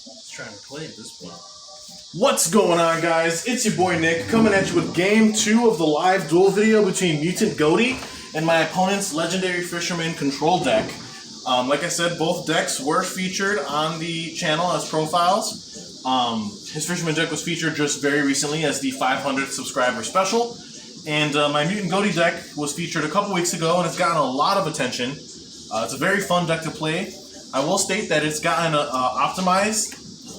Just trying to play at this point. What's going on, guys? It's your boy Nick coming at you with Game 2 of the live duel video between Myutant Ghoti and my opponent's Legendary Fisherman Control deck. Like I said, both decks were featured on the channel as profiles. His Fisherman deck was featured just very recently as the 500th subscriber special. And my Myutant Ghoti deck was featured a couple weeks ago, and it's gotten a lot of attention. It's a very fun deck to play. I will state that it's gotten optimized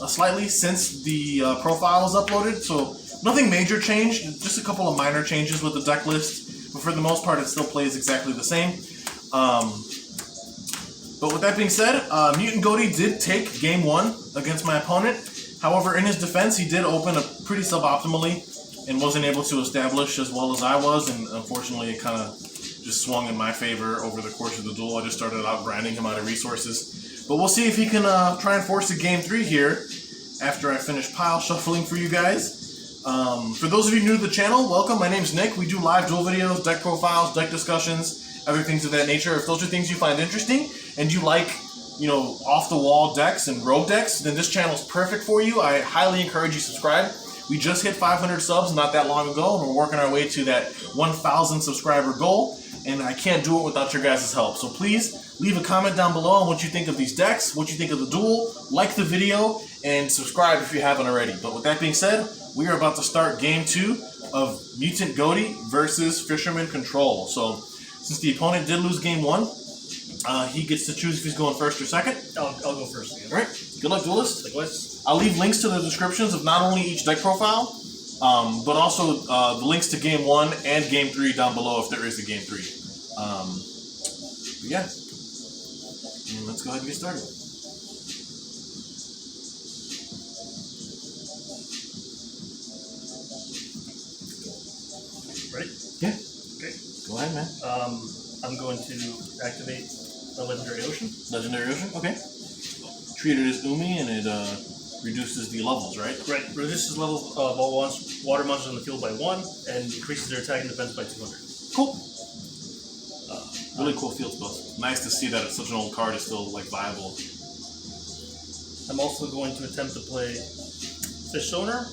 slightly since the profile was uploaded, so nothing major changed, just a couple of minor changes with the deck list, but for the most part it still plays exactly the same. But with that being said, Myutant Ghoti did take Game 1 against my opponent. However, in his defense, he did open up pretty suboptimally and wasn't able to establish as well as I was, and unfortunately it kind of just swung in my favor over the course of the duel. I just started out grinding him out of resources. But we'll see if he can try and force a Game 3 here after I finish pile shuffling for you guys. For those of you new to the channel, welcome. My name's Nick. We do live duel videos, deck profiles, deck discussions, other things of that nature. If those are things you find interesting and you like, you know, off-the-wall decks and rogue decks, then this channel is perfect for you. I highly encourage you to subscribe. We just hit 500 subs not that long ago, and we're working our way to that 1,000 subscriber goal. And I can't do it without your guys' help. So please leave a comment down below on what you think of these decks, what you think of the duel, like the video, and subscribe if you haven't already. But with that being said, we are about to start Game 2 of Myutant Ghoti versus Fisherman Control. So since the opponent did lose Game 1, he gets to choose if he's going first or second. I'll go first again. Alright, good luck, duelists. Likewise. I'll leave links to the descriptions of not only each deck profile, but also the links to Game 1 and Game 3 down below if there is a Game 3. Yeah. And let's go ahead and get started. Ready? Yeah. Okay. Go ahead, man. I'm going to activate the Legendary Ocean. Legendary Ocean? Okay. Treat it as Umi and it reduces the levels, right? Right. Reduces level of all water monsters on the field by 1 and increases their attack and defense by 200. Cool. Really cool field spells. Nice to see that such an old card is still like viable. I'm also going to attempt to play Fish Sonar.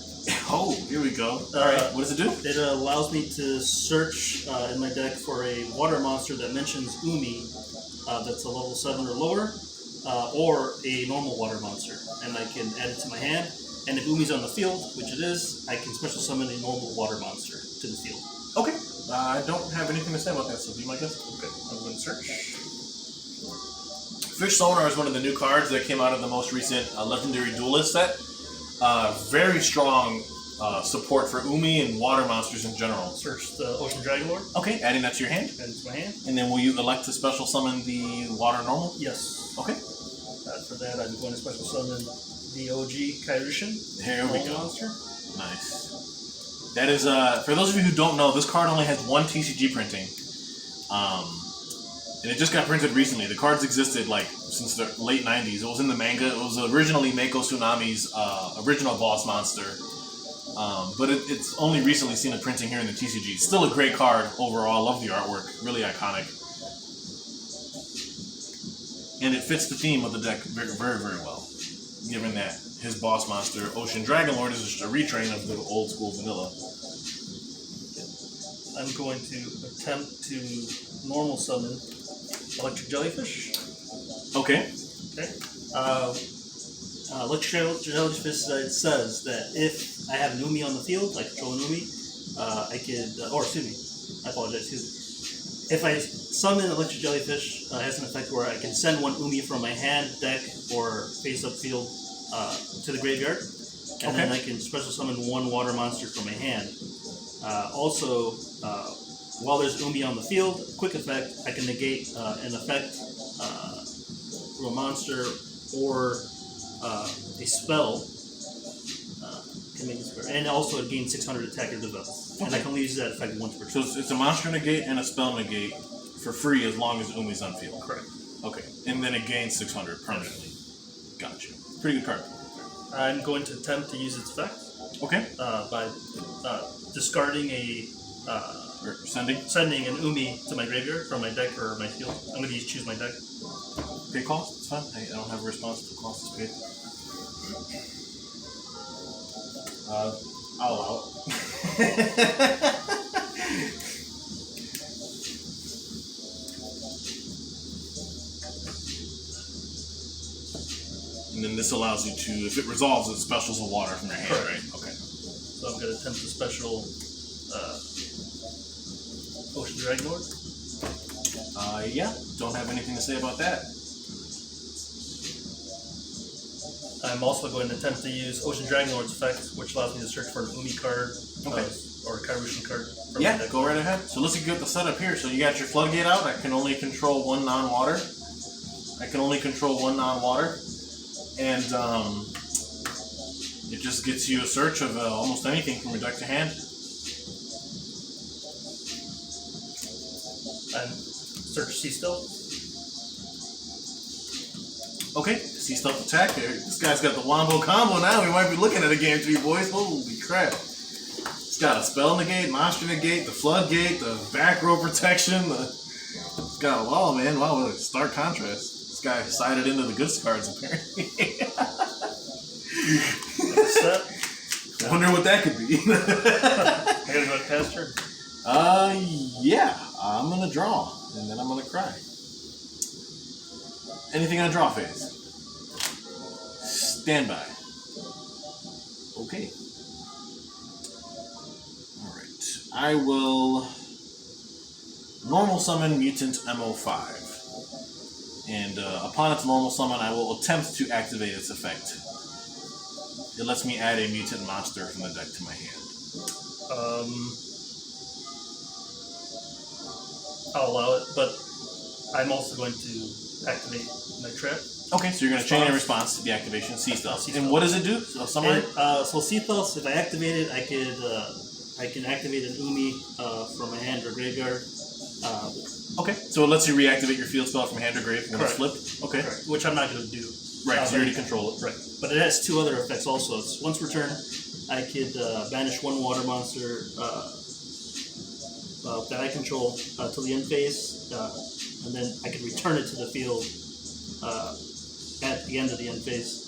Oh, here we go. Alright, what does it do? It allows me to search in my deck for a water monster that mentions Umi that's a level 7 or lower, or a normal water monster. And I can add it to my hand, and if Umi's on the field, which it is, I can special summon a normal water monster to the field. Okay. I don't have anything to say about that, so be my guest. Okay, I'm going to search. Fish Sonar is one of the new cards that came out of the most recent Legendary Duelist set. Very strong support for Umi and water monsters in general. Search the Ocean Dragon Lord. Okay, adding that to your hand. Add it to my hand. And then will you elect to special summon the water normal? Yes. Okay. For that, I'm going to special summon the OG Kairushin. Here we go. Monster. Nice. That is, for those of you who don't know, this card only has one TCG printing. And it just got printed recently. The cards existed, like, since the late 90s. It was in the manga. It was originally Mako Tsunami's original boss monster. But it's only recently seen a printing here in the TCG. It's still a great card overall. I love the artwork. Really iconic. And it fits the theme of the deck very, very, very well. Given that his boss monster, Ocean Dragon Lord, is just a retrain of the old school vanilla. I'm going to attempt to normal summon Electric Jellyfish. Okay. Okay. Electric Jellyfish says that if I have an Umi on the field, like control an Umi, I could, or excuse me, I apologize, excuse me. If I summon Electric Jellyfish, it has an effect where I can send one Umi from my hand, deck, or face-up field to the graveyard, and then I can special summon one water monster from my hand. Also, while there's Umi on the field, quick effect, I can negate an effect from a monster or a spell. Can make this better. And also it gains 600 attack or defense. Okay. And I can only use that effect once per turn. So it's a monster negate and a spell negate for free as long as Umi's on field. Correct. Okay. And then it gains 600 permanently. Gotcha. Pretty good card. I'm going to attempt to use its effect. Okay. By discarding a or sending an Umi to my graveyard from my deck or my field. I'm going to choose my deck. Pay cost? It's fine. I don't have a response to cost is paid. I'll allow it. And then this allows you to, if it resolves, it specials a water from your hand, Correct. right? Okay. So I'm going to attempt to special Ocean Dragon Lord. Yeah, don't have anything to say about that. I'm also going to attempt to use Ocean Dragon Lord's effect, which allows me to search for an Umi card or a Kairushin card. Yeah, go right ahead. So let's get the setup here. So you got your floodgate out. I can only control one non-water. And it just gets you a search of almost anything from your deck to hand. And search Sea Stealth. Okay, Sea Stealth attack. This guy's got the wombo combo now. We might be looking at a game 3, boys. Holy crap. It's got a spell negate, monster negate, the floodgate, the back row protection. It's got a wall, man. Wow, what a stark contrast. This guy sided into the good cards, apparently. Set. I wonder what that could be. I gotta go to pass turn. Yeah. I'm gonna draw, and then I'm gonna cry. Anything on draw phase? Standby. Okay. Alright. I will normal summon Mutant MO5. And upon its normal summon, I will attempt to activate its effect. It lets me add a mutant monster from the deck to my hand. I'll allow it, but I'm also going to activate my trap. Okay, so you're going to chain a response to the activation, Sea Stealth. And what does it do? So summary? So Sea Stealth, if I activate it, I can activate an Umi from my hand or graveyard. Okay, so it lets you reactivate your field spell from hand or grave when it's flipped. Okay. Correct. Which I'm not going to do. Right, so you already control it. Right. But it has 2 other effects also. It's once per turn, I could banish 1 water monster that I control till the end phase, and then I can return it to the field at the end of the end phase.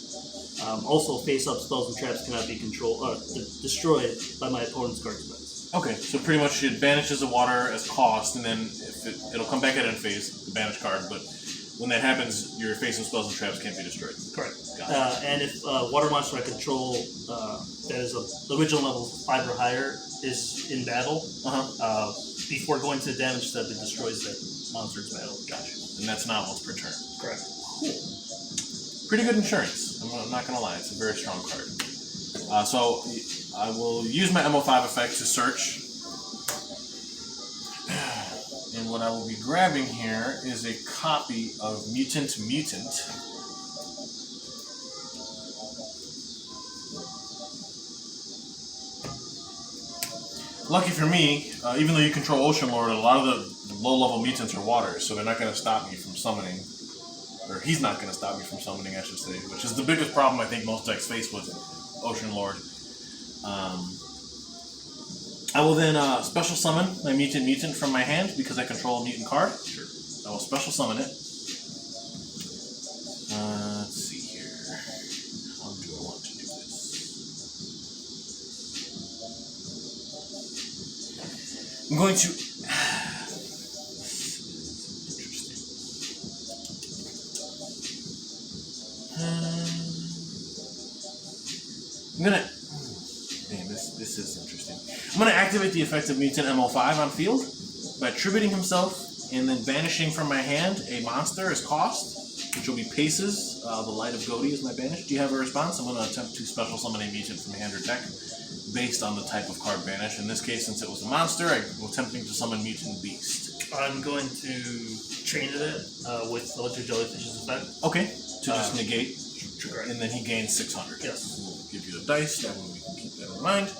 Also, face-up spells and traps cannot be destroyed by my opponent's card effects. Okay, so pretty much it banishes the water as cost, and then if it'll come back at end phase, the banish card, but when that happens, your face-up spells and traps can't be destroyed. Correct. And if water monster I control that is the original level 5 or higher is in battle, before going to the damage step, it destroys that monster's battle. Gotcha. And that's not once per turn. Correct. Cool. Pretty good insurance. I'm not going to lie. It's a very strong card. So I will use my MO5 effect to search. And what I will be grabbing here is a copy of Mutant. Lucky for me, even though you control Ocean Lord, a lot of the low-level mutants are water, so they're not going to stop me from summoning. Or he's not going to stop me from summoning, I should say, which is the biggest problem I think most decks face with Ocean Lord. I will then special summon my Mutant from my hand because I control a mutant card. Sure. I will special summon it. Let's see here. How do I want to do this? I'm going to... This is interesting. I'm gonna... Man, this is interesting. I'm gonna activate the effect of Mutant MO5 on field by attributing himself and then banishing from my hand a monster as cost, which will be Paces. The Light of Ghoti is my banish. Do you have a response? I'm gonna attempt to special summon a mutant from hand or deck based on the type of card banish. In this case, since it was a monster, I'm attempting to summon Mutant Beast. I'm going to chain it with Electric Jellyfish's effect. Okay, to just negate, Correct. and then he gains 600. Yes. We'll give you a dice, that way we can keep that in mind.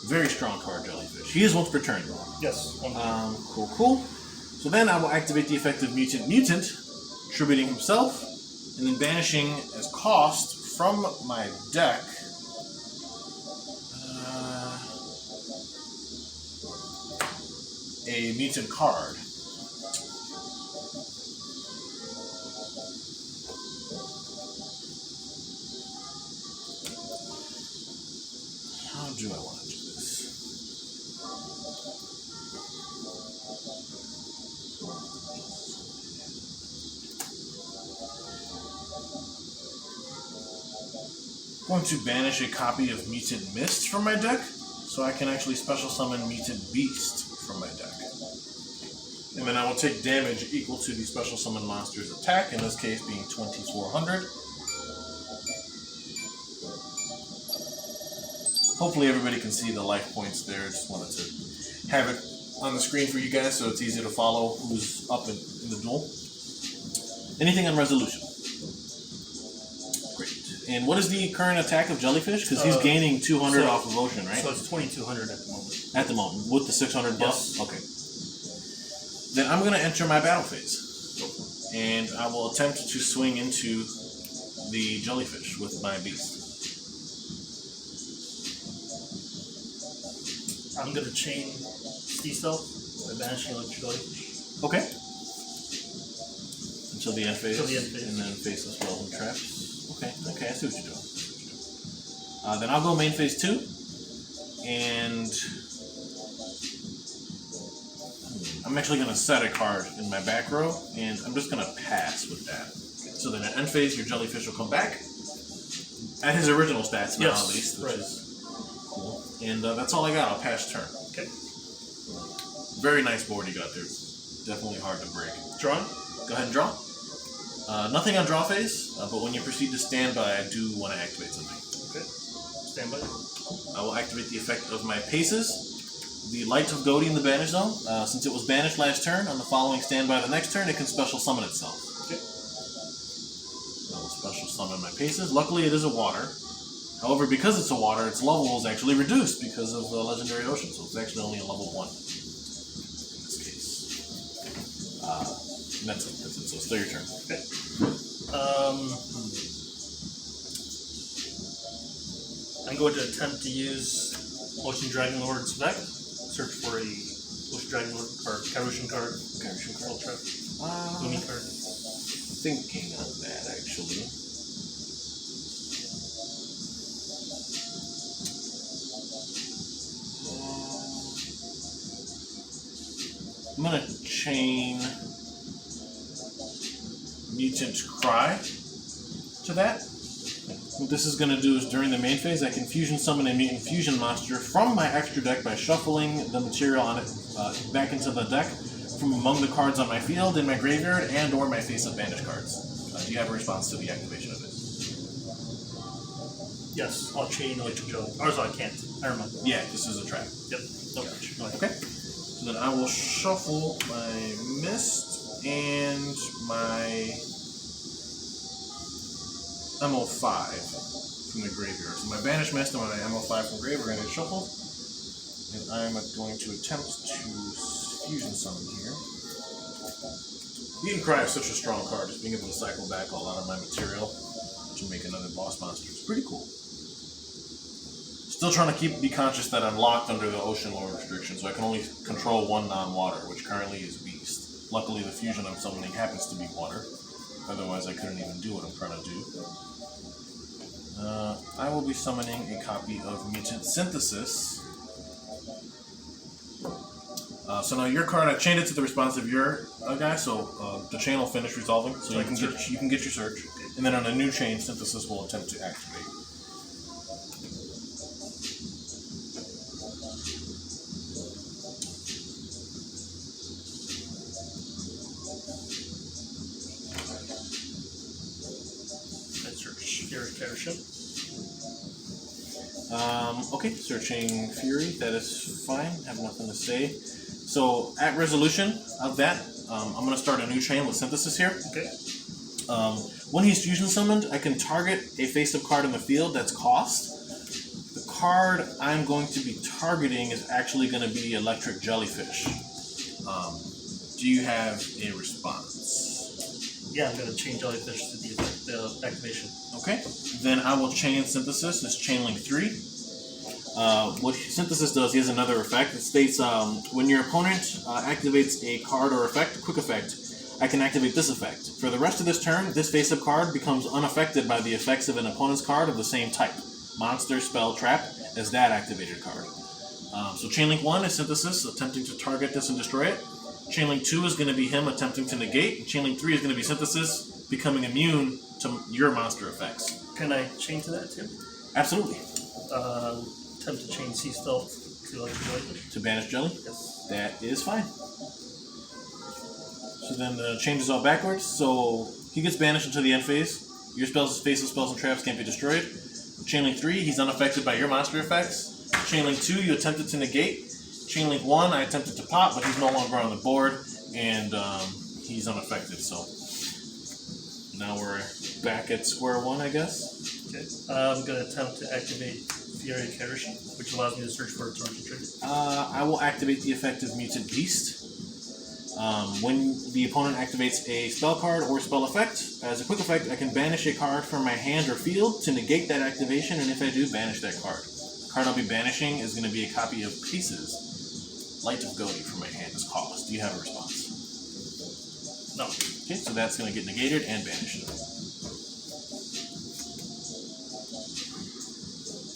Very strong card, Jellyfish. He is once per turn, though. Yes. Cool. So then I will activate the effect of Mutant, attributing himself, and then banishing as cost from my deck a mutant card. do I want to do this? I'm going to banish a copy of Mutant Mist from my deck, so I can actually special summon Mutant Beast from my deck. And then I will take damage equal to the special summon monster's attack, in this case being 2400. Hopefully everybody can see the life points there. I just wanted to have it on the screen for you guys so it's easy to follow who's up in the duel. Anything on resolution? Great. And what is the current attack of Jellyfish? Because he's gaining 200 off of Ocean, right? So it's 2200 at the moment. At the moment, with the 600 buff? Yes. Okay. Then I'm going to enter my battle phase. And I will attempt to swing into the Jellyfish with my beast. I'm going to chain Stealth by banishing Electric Jellyfish. Okay. Until the end phase. Until the end phase. And then face the spells and traps. Okay, okay, I see what you're doing. Then I'll go main phase 2. And I'm actually going to set a card in my back row, and I'm just going to pass with that. So then at end phase, your Jellyfish will come back at his original stats now, at least, which is cool. And that's all I got. I'll pass turn. Okay. Very nice board you got there. Definitely hard to break. Drawing? Go ahead and draw. Nothing on draw phase, but when you proceed to standby, I do want to activate something. Okay. Standby. I will activate the effect of my paces. The Light of Ghoti in the banish zone. Since it was banished last turn, on the following standby the next turn, it can special summon itself. Okay. I will special summon my paces. Luckily, it is a water. However, because it's a water, its level is actually reduced because of Legendary Ocean, so it's actually only a level 1 in this case. And that's it. So it's still your turn. Okay. I'm going to attempt to use Ocean Dragon Lord's Vec. Search for a Ocean Dragon Lord card, Karushin card, Ultra, Umi card. Thinking on that, actually. I'm going to chain Mutant Cry to that. What this is going to do is during the main phase, I can fusion summon a Mutant Fusion monster from my extra deck by shuffling the material on it back into the deck from among the cards on my field, in my graveyard, and or my face-up banish cards. Do you have a response to the activation of this? Yes, I'll chain Electric Jellyfish. Or so I can't. I remember. Yeah, this is a trap. Yep. No. Okay. So then I will shuffle my Mist and my MO5 from the graveyard. So my Banished Mist and my MO5 from graveyard are going to get shuffled. And I'm going to attempt to fusion summon here. Mutant Cry is such a strong card, just being able to cycle back all out of my material to make another boss monster. It's pretty cool. Still trying to be conscious that I'm locked under the Ocean Lord restriction, so I can only control one non-water, which currently is Beast. Luckily, the fusion I'm summoning happens to be water. Otherwise, I couldn't even do what I'm trying to do. I will be summoning a copy of Mutant Synthesis. So now your card, I chained it to the response of your guy, so the chain will finish resolving, so you can get your search. And then on a new chain, Synthesis will attempt to activate. Okay, searching Fury, that is fine, have nothing to say. So, at resolution of that, I'm going to start a new chain with Synthesis here. Okay. When he's fusion summoned, I can target a face-up card in the field that's cost. The card I'm going to be targeting is actually going to be Electric Jellyfish. Do you have a response? Yeah, I'm going to chain Jellyfish to the activation. Okay. Then I will chain Synthesis as Chainlink 3. What Synthesis does, he has another effect. It states, when your opponent activates a card or effect, quick effect, I can activate this effect. For the rest of this turn, this face-up card becomes unaffected by the effects of an opponent's card of the same type. monster, spell, trap as that activated card. So Chainlink 1 is Synthesis, attempting to target this and destroy it. Chainlink 2 is going to be him attempting to negate. And Chainlink 3 is going to be Synthesis, becoming immune to your monster effects. Can I chain to that too? Absolutely. Attempt to chain Sea Stealth to Electric Jelly. To banish Jelly? Yes. That is fine. So then the changes all backwards. So he gets banished into the end phase. Your spells, faceless spells, and traps can't be destroyed. Chainlink 3, he's unaffected by your monster effects. Chainlink 2, you attempted to negate. Chainlink 1, I attempted to pop, but he's no longer on the board, and he's unaffected. So now we're back at square one, I guess. Okay. I'm going to attempt to activate Fury Karishin, which allows me to search for a target trigger. I will activate the effect of Mutant Beast. When the opponent activates a spell card or spell effect, as a quick effect, I can banish a card from my hand or field to negate that activation, and if I do, banish that card. The card I'll be banishing is going to be a copy of Pace's Light of Ghoti from my hand as cost. Do you have a response? No. Okay, so that's going to get negated and banished.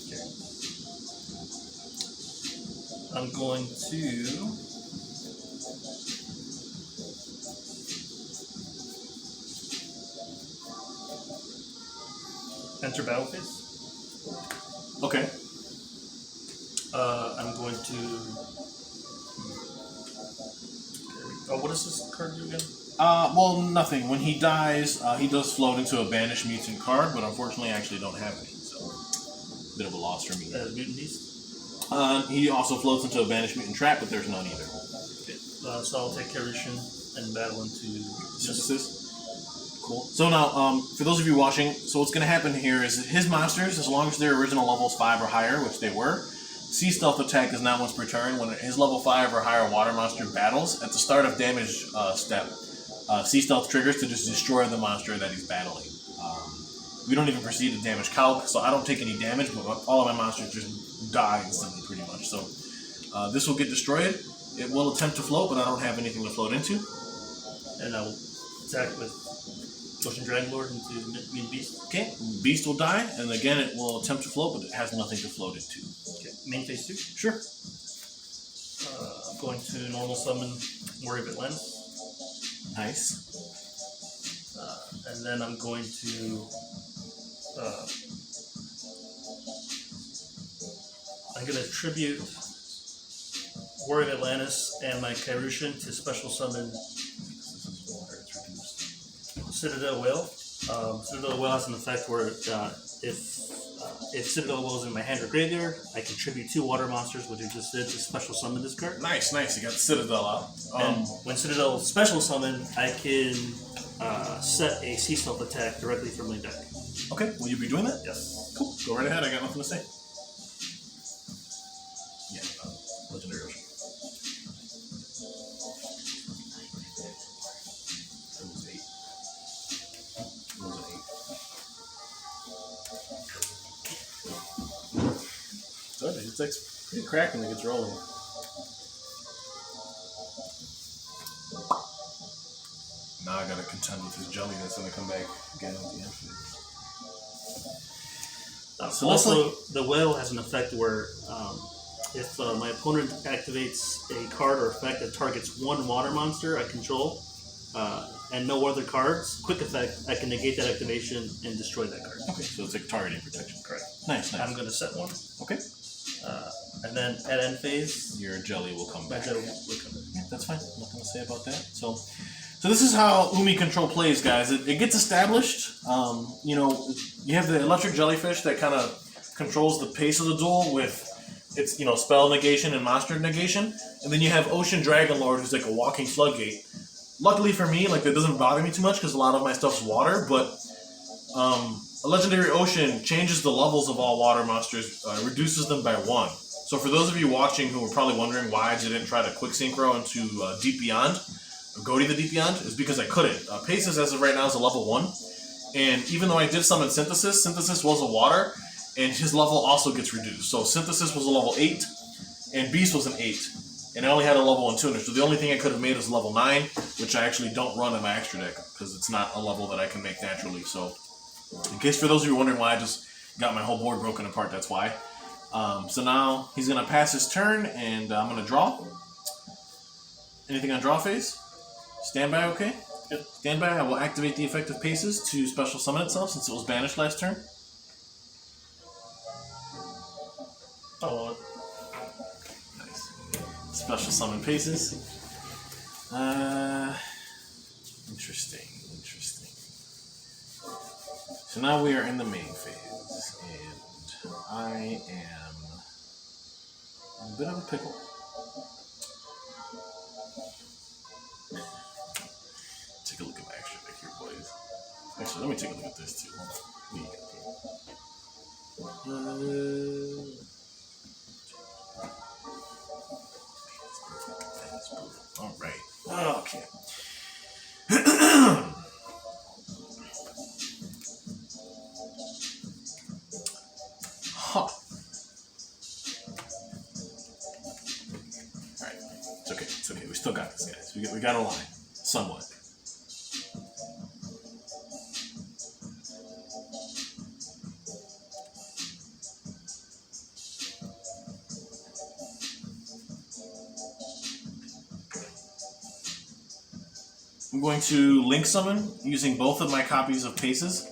Okay. I'm going to... enter battle phase. Okay. I'm going to... Oh, what does this card do again? Well, nothing. When he dies, he does float into a banished mutant card, but unfortunately I actually don't have any, so bit of a loss for me. Mutant Beast? He also floats into a banished mutant trap, but there's none either. Okay. So I'll take Karishin and battle into... Synthesis. Cool. So now, for those of you watching, so what's going to happen here is his monsters, as long as their original levels 5 or higher, which they were, Sea Stealth attack is not once per turn. When his level 5 or higher water monster battles, at the start of damage step, Sea Stealth triggers to just destroy the monster that he's battling. We don't even proceed to damage calc, so I don't take any damage, but all of my monsters just die instantly, pretty much. So this will get destroyed. It will attempt to float, but I don't have anything to float into. And I will attack with Ocean Dragon Lord into Mutant Beast. Okay, Beast will die, and again it will attempt to float, but it has nothing to float into. Okay, main phase 2. Sure. I'm going to normal summon Warrior of Atlantis. Nice. And then I'm going to... I'm going to tribute Warrior of Atlantis and my Kairushin to special summon Citadel Whale. Citadel Whale has an effect where if Citadel Whale is in my hand or graveyard, I contribute 2 water monsters, which I just did, to special summon this card. Nice. You got the Citadel out. And when Citadel special summon, I can set a Sea Stealth attack directly from my deck. Okay, will you be doing that? Yes. Cool. Go right ahead. I got nothing to say. Yeah, Legendary Ocean. It's pretty cracking when it gets rolling. Now I gotta contend with his jelly that's gonna come back again at the end. So also, the whale has an effect where if my opponent activates a card or effect that targets 1 water monster I control and no other cards, quick effect, I can negate that activation and destroy that card. Okay, so it's like targeting protection. Correct. Nice. I'm going to set 1. Okay. And then at end phase, Your jelly will come my back. jelly will come in. Yeah, that's fine. Nothing to say about that. So this is how Umi Control plays, guys. It gets established. You have the electric jellyfish that kind of controls the pace of the duel with its, spell negation and monster negation. And then you have Ocean Dragon Lord, who's like a walking floodgate. Luckily for me, that doesn't bother me too much because a lot of my stuff's water, but a Legendary Ocean changes the levels of all water monsters, reduces them by 1. So for those of you watching who are probably wondering why I didn't try to quick synchro into Deep Beyond, or Ghoti the Deep Beyond, is because I couldn't. Paces as of right now is a level 1, and even though I did summon Synthesis was a water, and his level also gets reduced. So Synthesis was a level 8, and Beast was an 8. And I only had a level 1 tuner, so the only thing I could have made was level 9, which I actually don't run in my extra deck, because it's not a level that I can make naturally. So, in case for those of you wondering why I just got my whole board broken apart, that's why. So now he's going to pass his turn, and I'm going to draw. Anything on draw phase? Standby, okay? Yep. Standby, I will activate the effect of Paces to special summon itself since it was banished last turn. Oh, Nice. Special summon Paces. Interesting. So now we are in the main phase, and I am in a bit of a pickle. Take a look at my extra deck here, boys. Actually, let me take a look at this too. Hold on. All right. Okay. Huh. Alright. It's okay. We still got this, guys. We got a line. Somewhat. I'm going to link summon using both of my copies of Paces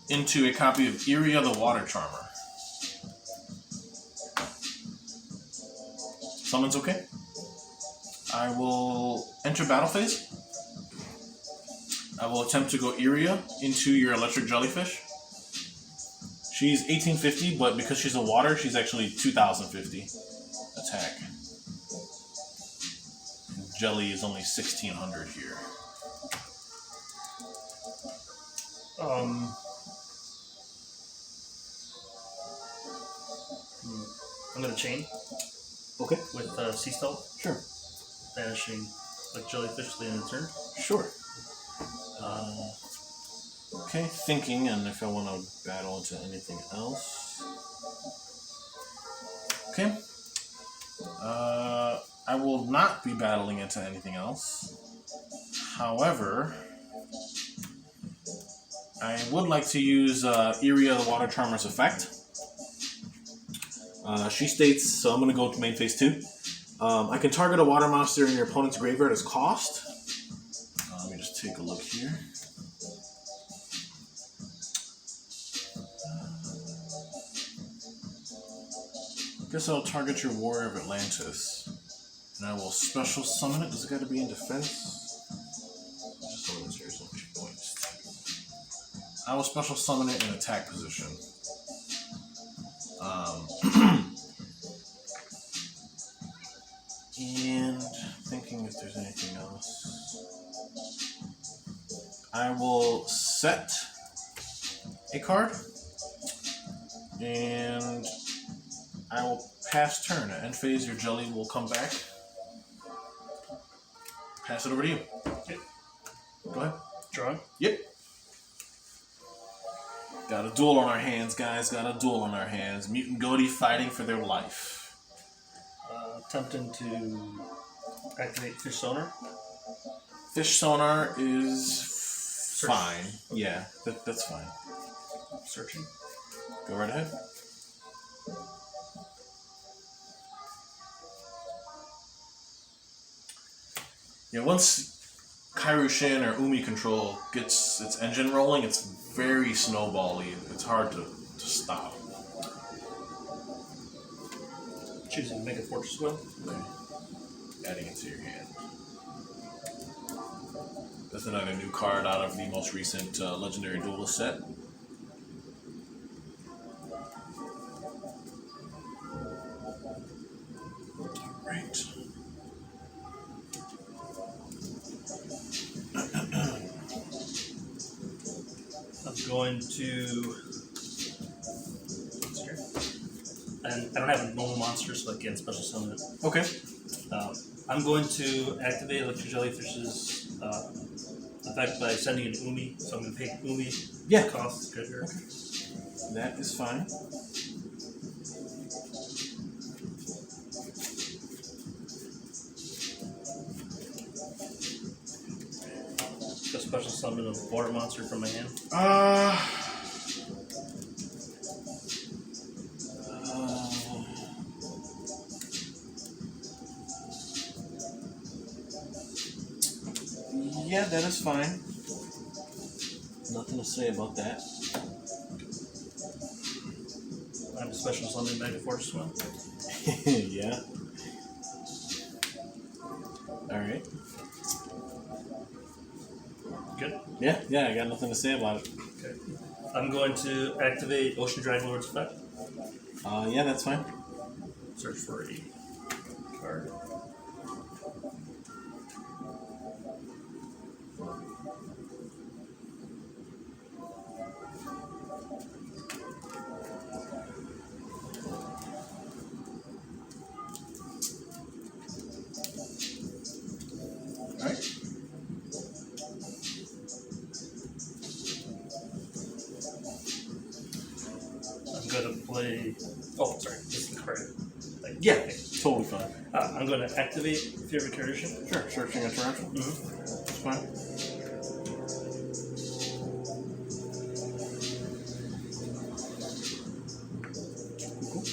into a copy of Yugioh the Water Charmer. Summon's okay. I will enter battle phase. I will attempt to go Yugioh into your electric jellyfish. She's 1850, but because she's a water, she's actually 2050 attack. Jelly is only 1600 here. I'm gonna chain. Okay. With Sea Stealth. Sure. Banishing like jellyfish at the end of the turn. Sure. Okay, thinking, and if I want to battle into anything else. Okay. I will not be battling into anything else. However, I would like to use Yugioh the Water Charmer's effect. She states, so I'm going to go to main phase 2. I can target a water monster in your opponent's graveyard as cost. Let me just take a look here. I guess I'll target your Warrior of Atlantis. And I will special summon it. Does it got to be in defense? Just summon this here, so she points. I will special summon it in attack position. And thinking if there's anything else. I will set a card. And I will pass turn. At end phase, your jelly will come back. Pass it over to you. Yep. Go ahead. Draw. Yep. Got a duel on our hands, guys. Got a duel on our hands. Myutant Ghoti fighting for their life. Attempting to activate Fish Sonar. Fish Sonar is fine. Okay. Yeah, that's fine. Searching. Go right ahead. Yeah, once Kairyu-Shin or Umi Control gets its engine rolling, it's very snowbally. It's hard to stop. Choosing Mega Fortress Will. Okay. Adding it to your hand. That's another new card out of the most recent Legendary Duelist set. Alright. I'm going to. And I don't have a normal monster, so I can't special summon it. Okay. I'm going to activate Electric Jellyfish's effect by sending an Umi, so I'm going to pay Umi. Yeah. Cost. Good here. Okay. That is fine. A special summon of water monster from my hand. yeah, that is fine. Nothing to say about that. I'm special summon Mega Force one. Yeah. Alright. Good. Yeah, I got nothing to say about it. Okay. I'm going to activate Ocean Dragon Lord's effect. Yeah, that's fine. Search for a card. Alright. I'm going to play. Oh, sorry. This is the card. Yeah, totally fine. I'm going to activate Fear of Recursion. Sure, searching a tarantula. That's fine. Cool.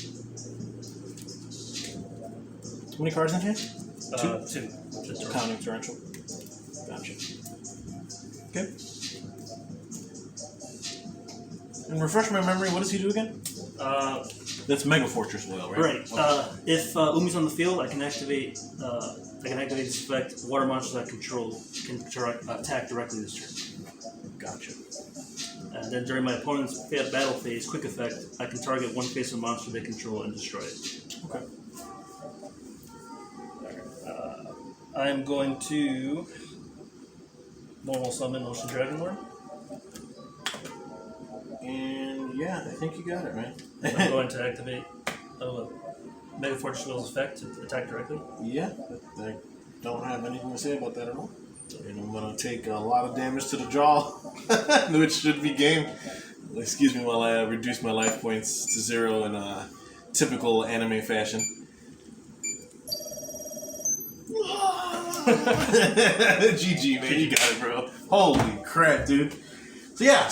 How many cards in here? Two. Just Counting tarantula. Gotcha. Okay. And refresh my memory, what does he do again? That's Mega Fortress Whale, right? Right. Okay. If Umi's on the field, I can activate. This effect. Water monsters I control can attack directly this turn. Gotcha. And then during my opponent's battle phase, quick effect, I can target one face of monster they control and destroy it. Okay. I'm going to normal summon Ocean Dragon Lord. And yeah, I think you got it, man. I'm going to activate Mega Fortress Will's effect to attack directly. Yeah, I don't have anything to say about that at all. And I'm going to take a lot of damage to the jaw, which should be game. Excuse me while I reduce my life points to 0 in typical anime fashion. GG, man, you got it, bro. Holy crap, dude. So yeah,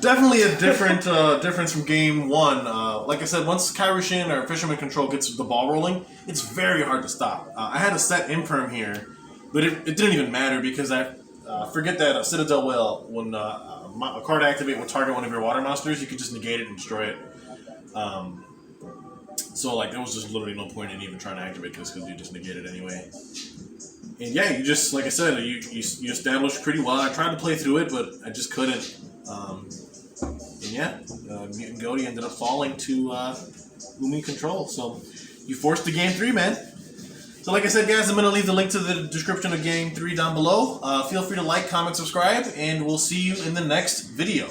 definitely a different difference from game 1. Like I said, once Kairushin or Fisherman Control gets the ball rolling, it's very hard to stop. I had a set imperm here, but it didn't even matter because I forget that Citadel Whale, when a card activate will target one of your water monsters, you could just negate it and destroy it. So like there was just literally no point in even trying to activate this because you just negate it anyway. And yeah, you just, like I said, you established pretty well. I tried to play through it, but I just couldn't. And yeah, Myutant Ghoti ended up falling to Umi Control. So you forced the game 3, man. So like I said, guys, I'm going to leave the link to the description of game 3 down below. Feel free to like, comment, subscribe, and we'll see you in the next video.